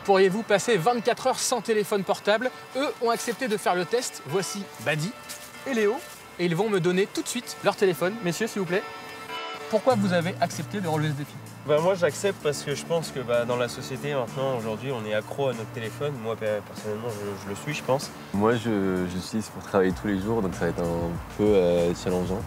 Pourriez-vous passer 24 heures sans téléphone portable? Eux ont accepté de faire le test. Voici Badi et Léo. Et ils vont me donner tout de suite leur téléphone. Messieurs, s'il vous plaît. Pourquoi vous avez accepté de relever ce défi? Moi j'accepte parce que je pense que dans la société maintenant, aujourd'hui, on est accro à notre téléphone. Moi personnellement je le suis, je pense. Moi je l'utilise pour travailler tous les jours, donc ça va être un peu challengeant.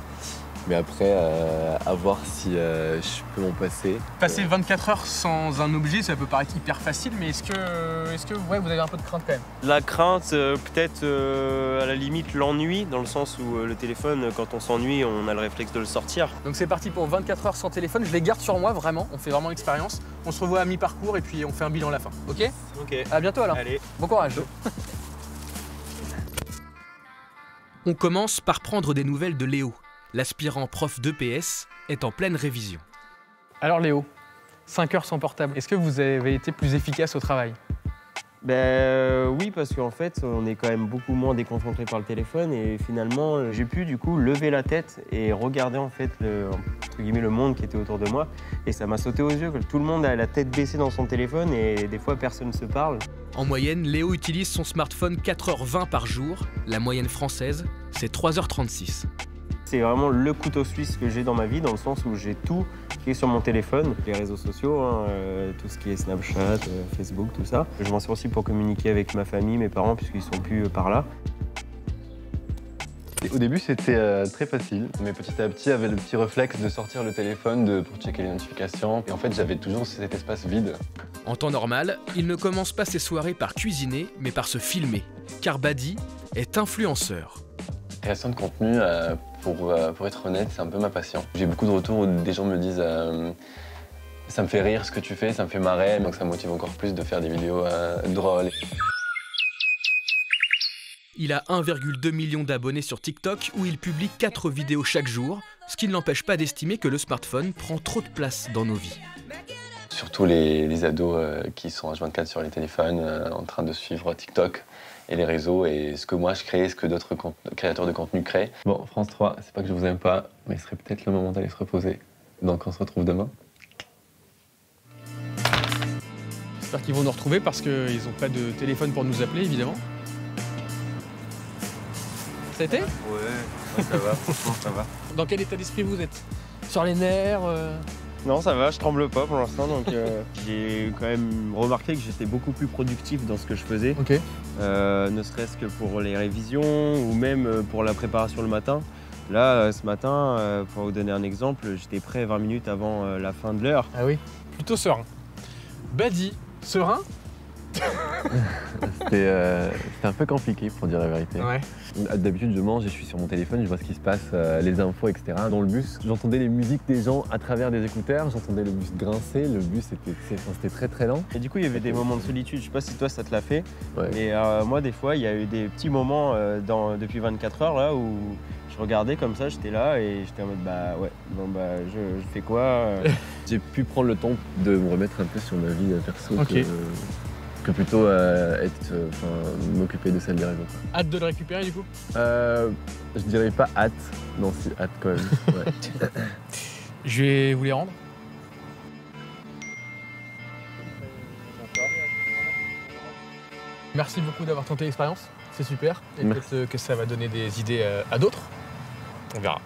Mais après, à voir si je peux m'en passer. Passer 24 heures sans un objet, ça peut paraître hyper facile, mais est-ce que ouais, vous avez un peu de crainte quand même? La crainte, peut-être à la limite l'ennui, dans le sens où le téléphone, quand on s'ennuie, on a le réflexe de le sortir. Donc c'est parti pour 24 heures sans téléphone. Je les garde sur moi, vraiment. On fait vraiment l'expérience. On se revoit à mi-parcours et puis on fait un bilan à la fin. Ok? Ok. À bientôt alors. Allez. Bon courage. On commence par prendre des nouvelles de Léo. L'aspirant prof d'EPS est en pleine révision. Alors Léo, 5 heures sans portable, est-ce que vous avez été plus efficace au travail? Oui, parce qu'en fait, on est quand même beaucoup moins déconcentré par le téléphone et finalement, j'ai pu du coup lever la tête et regarder en fait entre guillemets, le monde qui était autour de moi et ça m'a sauté aux yeux que tout le monde a la tête baissée dans son téléphone et des fois personne ne se parle. En moyenne, Léo utilise son smartphone 4h20 par jour. La moyenne française, c'est 3h36. C'est vraiment le couteau suisse que j'ai dans ma vie, dans le sens où j'ai tout qui est sur mon téléphone. Les réseaux sociaux, tout ce qui est Snapchat, Facebook, tout ça. Je m'en sers aussi pour communiquer avec ma famille, mes parents, puisqu'ils sont plus par là. Et au début, c'était très facile, mais petit à petit, j'avais le petit réflexe de sortir le téléphone pour checker les notifications. Et en fait, j'avais toujours cet espace vide. En temps normal, il ne commence pas ses soirées par cuisiner, mais par se filmer. Car Badi est influenceur. Création de contenu, pour être honnête, c'est un peu ma passion. J'ai beaucoup de retours où des gens me disent ça me fait rire ce que tu fais, ça me fait marrer, donc ça me motive encore plus de faire des vidéos drôles. Il a 1,2 million d'abonnés sur TikTok où il publie 4 vidéos chaque jour, ce qui ne l'empêche pas d'estimer que le smartphone prend trop de place dans nos vies. Surtout les ados qui sont H24 sur les téléphones, en train de suivre TikTok et les réseaux, et ce que moi je crée, ce que d'autres créateurs de contenu créent. Bon, France 3, c'est pas que je vous aime pas, mais ce serait peut-être le moment d'aller se reposer. Donc on se retrouve demain. J'espère qu'ils vont nous retrouver parce qu'ils n'ont pas de téléphone pour nous appeler, évidemment. Ça a été? Ouais, ça va, franchement ça va. Dans quel état d'esprit vous êtes? Sur les nerfs Non, ça va, je tremble pas pour l'instant, donc j'ai quand même remarqué que j'étais beaucoup plus productif dans ce que je faisais. Ok. Ne serait-ce que pour les révisions ou même pour la préparation le matin. Là, ce matin, pour vous donner un exemple, j'étais prêt 20 minutes avant la fin de l'heure. Ah oui. Plutôt serein. Badi, serein? C'était un peu compliqué pour dire la vérité. Ouais. D'habitude, je mange et je suis sur mon téléphone, je vois ce qui se passe, les infos, etc. Dans le bus, j'entendais les musiques des gens à travers des écouteurs, j'entendais le bus grincer, le bus c'était très très lent. Et du coup, il y avait des moments de solitude, je sais pas si toi ça te l'a fait, Ouais. mais moi des fois, il y a eu des petits moments depuis 24 heures là où je regardais comme ça, j'étais là et j'étais en mode je fais quoi J'ai pu prendre le temps de me remettre un peu sur ma vie perso Ok. que plutôt m'occuper de celle des réseaux. Hâte de le récupérer du coup? Je dirais pas hâte, non si hâte quand même. Ouais. Je vais vous les rendre. Merci beaucoup d'avoir tenté l'expérience, c'est super. Et peut-être que ça va donner des idées à d'autres. On verra.